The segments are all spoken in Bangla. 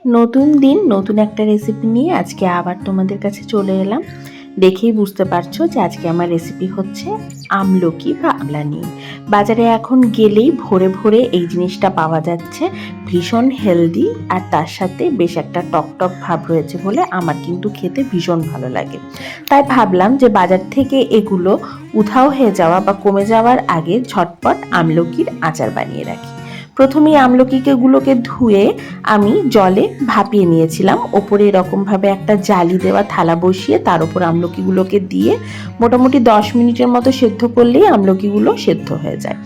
নতুন দিন নতুন একটা রেসিপি নিয়ে আজকে আবার তোমাদের কাছে চলে এলাম। দেখেই বুঝতে পারছো যে আজকে আমার রেসিপি হচ্ছে আমলকি বা আমলা নিয়ে। বাজারে এখন গেলেই ভরে ভরে এই জিনিসটা পাওয়া যাচ্ছে, ভীষণ হেলদি আর তার সাথে বেশ একটা টকটক ভাব রয়েছে বলে আমার কিন্তু খেতে ভীষণ ভালো লাগে। তাই ভাবলাম যে বাজার থেকে এগুলো উধাও হয়ে যাওয়া বা কমে যাওয়ার আগে ঝটপট আমলকির আচার বানিয়ে রাখি। প্রথমেই আমলকিগুলোকে ধুয়ে আমি জলে ভাপিয়ে নিয়েছিলাম। ওপরে এরকমভাবে একটা জালি দেওয়া থালা বসিয়ে তার উপর আমলকিগুলোকে দিয়ে মোটামুটি 10 মিনিটের মতো সেদ্ধ করলেই আমলকিগুলো সেদ্ধ হয়ে যায়।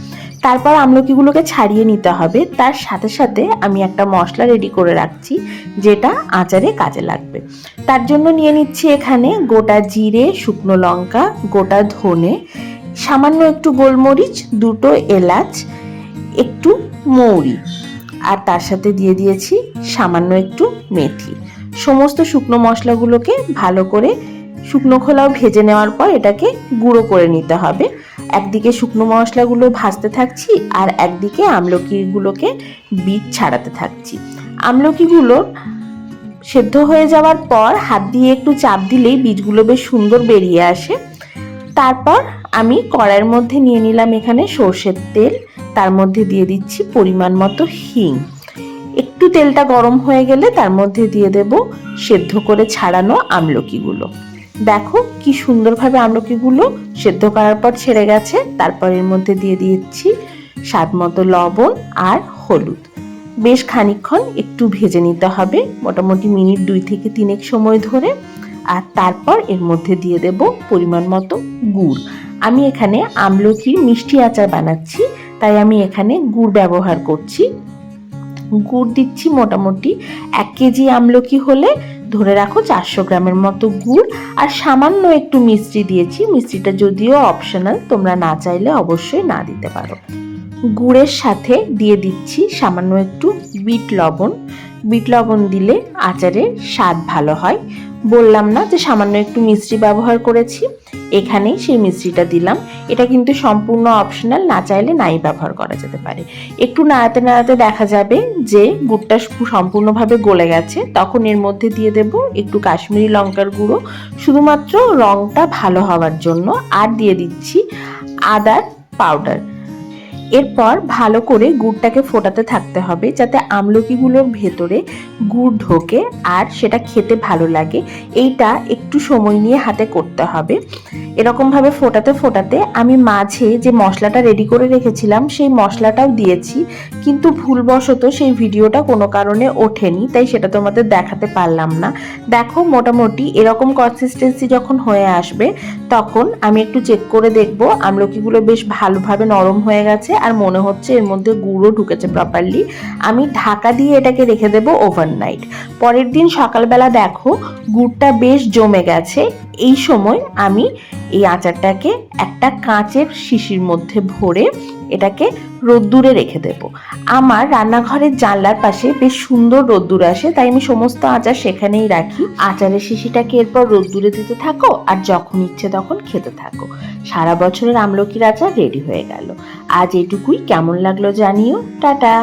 তারপর আমলকিগুলোকে ছাড়িয়ে নিতে হবে। তার সাথে সাথে আমি একটা মশলা রেডি করে রাখছি, যেটা আচারে কাজে লাগবে। তার জন্য নিয়ে নিচ্ছি এখানে গোটা জিরে, শুকনো লঙ্কা, গোটা ধনে, সামান্য একটু গোলমরিচ, দুটো এলাচ, একটু মৌরি, আর তার সাথে দিয়ে দিয়েছি সামান্য একটু মেথি। সমস্ত শুকনো মশলাগুলোকে ভালো করে শুকনো খোলাও ভেজে নেওয়ার পর এটাকে গুঁড়ো করে নিতে হবে। একদিকে শুকনো মশলাগুলো ভাজতে থাকছি আর একদিকে আমলকিগুলোকে বীজ ছাড়াতে থাকছি। আমলকিগুলো সেদ্ধ হয়ে যাওয়ার পর হাত দিয়ে একটু চাপ দিলেই বীজগুলো বেশ সুন্দর বেরিয়ে আসে। তারপর আমি কড়াইয়ের মধ্যে নিয়ে নিলাম এখানে সর্ষের তেল, তার মধ্যে দিয়ে দিচ্ছি পরিমাণ মতো হিং। একটু তেলটা গরম হয়ে গেলে তার মধ্যে দিয়ে দেব সেদ্ধ করে ছাড়ানো আমলকিগুলো। দেখো কি সুন্দরভাবে আমলকিগুলো সেদ্ধ করার পর ছেড়ে গেছে। তারপর এর মধ্যে দিয়ে দিচ্ছি স্বাদ মতো লবণ আর হলুদ। বেশ খানিকক্ষণ একটু ভেজে নিতে হবে, মোটামুটি মিনিট 2 থেকে 3 সময় ধরে। আর তারপর এর মধ্যে দিয়ে দেব পরিমাণ মতো গুড়। আমি এখানে আমলকির মিষ্টি আচার বানাচ্ছি, তাই আমি এখানে গুড় ব্যবহার করছি। গুড় দিচ্ছি মোটামুটি 1 কেজি আমলকি হলে ধরে রাখো 400 গ্রামের মতো গুড়, আর সামান্য একটু মিষ্টি দিয়েছি। মিষ্টিটা যদিও অপশনাল, তোমরা না চাইলে অবশ্যই না দিতে পারো। গুড়ের সাথে দিয়ে দিচ্ছি সামান্য একটু বিট লবণ। বিট লবণ দিলে আচারের স্বাদ ভালো হয়। বললাম না যে সামান্য একটু মিষ্টি ব্যবহার করেছি, এখানেই সেই মিষ্টিটা দিলাম। এটা কিন্তু সম্পূর্ণ অপশনাল, না চাইলে নাই ব্যবহার করা যেতে পারে। একটু নাড়াতে নাড়াতে দেখা যাবে যে গুড়টা সম্পূর্ণভাবে গলে গেছে। তখন এর মধ্যে দিয়ে দেব একটু কাশ্মীরি লঙ্কার গুঁড়ো, শুধুমাত্র রংটা ভালো হওয়ার জন্য। আর দিয়ে দিচ্ছি আদার পাউডার। এরপর ভালো করে গুড়টাকে ফোটাতে থাকতে হবে, যাতে আমলকিগুলোর ভেতরে গুড় ঢোকে আর সেটা খেতে ভালো লাগে। এইটা একটু সময় নিয়ে হাতে করতে হবে। এরকমভাবে ফোটাতে ফোটাতে আমি মাঝে যে মশলাটা রেডি করে রেখেছিলাম সেই মশলাটাও দিয়েছি, কিন্তু ভুলবশত সেই ভিডিওটা কোনো কারণে ওঠেনি, তাই সেটা তোমাদের দেখাতে পারলাম না। দেখো মোটামুটি এরকম কনসিস্টেন্সি যখন হয়ে আসবে তখন আমি একটু চেক করে দেখব আমলকিগুলো বেশ ভালোভাবে নরম হয়ে গেছে আর মনে হচ্ছে এর মধ্যে গুঁড়ো ঢুকেছে প্রপারলি। আমি ঢাকা দিয়ে এটাকে রেখে দেব ওভারনাইট। পরের দিন সকালবেলা দেখো গুড়টা বেশ জমে গেছে। এই সময় আমি এই আচারটাকে একটা কাঁচের শিশির মধ্যে ভরে এটাকে রোদ্দুরে রেখে দেব। আমার রান্নাঘরের জানলার পাশে বেশ সুন্দর রোদ্দুর আসে, তাই আমি সমস্ত আচার সেখানেই রাখি। আচারের শিশিটাকে এরপর রোদ্দুরে দিতে থাকো আর যখন ইচ্ছে তখন খেতে থাকো। সারা বছরের আমলকির আচার রেডি হয়ে গেল। আজ এটুকুই। কেমন লাগলো জানিও। টাটা।